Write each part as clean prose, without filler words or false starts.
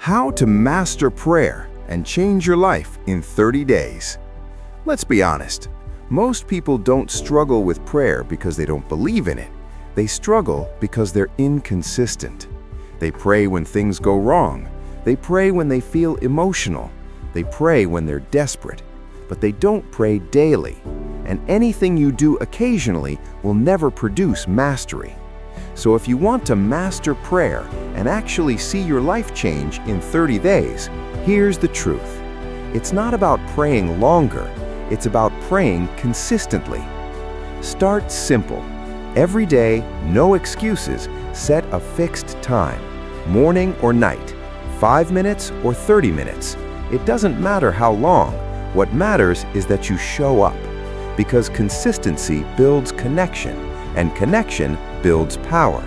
How to master prayer and change your life in 30 days. Let's be honest. Most people don't struggle with prayer because they don't believe in it. They struggle because they're inconsistent. They pray when things go wrong. They pray when they feel emotional. They pray when they're desperate. But they don't pray daily. And anything you do occasionally will never produce mastery. So if you want to master prayer and actually see your life change in 30 days, here's the truth. It's not about praying longer, it's about praying consistently. Start simple. Every day, no excuses, set a fixed time, morning or night, 5 minutes or 30 minutes. It doesn't matter how long. What matters is that you show up, because consistency builds connection, and connection builds power.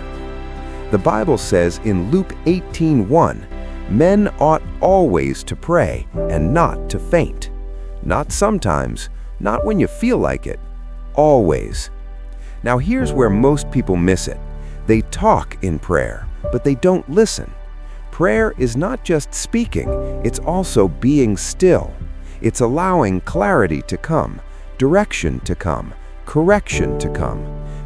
The Bible says in Luke 18:1, "Men ought always to pray and not to faint." Not sometimes, not when you feel like it, always. Now here's where most people miss it. They talk in prayer, but they don't listen. Prayer is not just speaking, it's also being still. It's allowing clarity to come, direction to come, correction to come.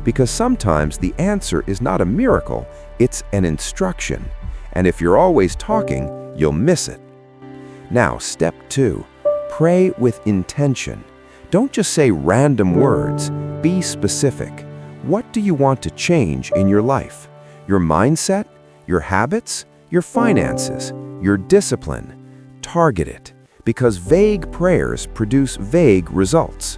Because sometimes the answer is not a miracle, it's an instruction. And if you're always talking, you'll miss it. Now, step 2, pray with intention. Don't just say random words, be specific. What do you want to change in your life? Your mindset, your habits, your finances, your discipline? Target it, because vague prayers produce vague results.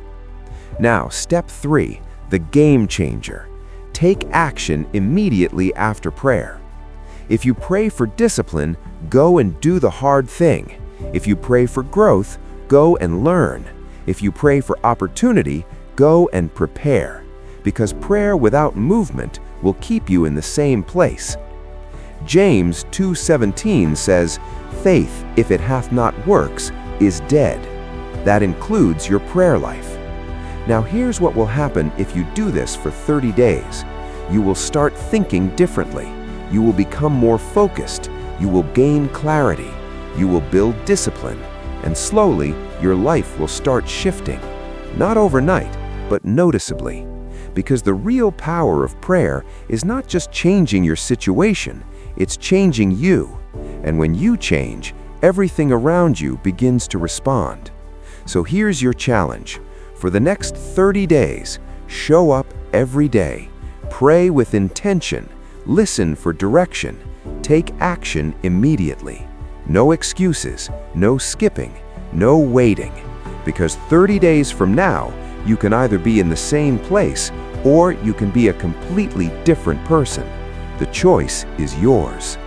Now, step 3, the game changer. Take action immediately after prayer. If you pray for discipline, go and do the hard thing. If you pray for growth, go and learn. If you pray for opportunity, go and prepare. Because prayer without movement will keep you in the same place. James 2:17 says, "Faith, if it hath not works, is dead." That includes your prayer life. Now here's what will happen if you do this for 30 days. You will start thinking differently. You will become more focused. You will gain clarity. You will build discipline. And slowly, your life will start shifting. Not overnight, but noticeably. Because the real power of prayer is not just changing your situation, it's changing you. And when you change, everything around you begins to respond. So here's your challenge. For the next 30 days, show up every day. Pray with intention. Listen for direction. Take action immediately. No excuses, no skipping, no waiting. Because 30 days from now, you can either be in the same place or you can be a completely different person. The choice is yours.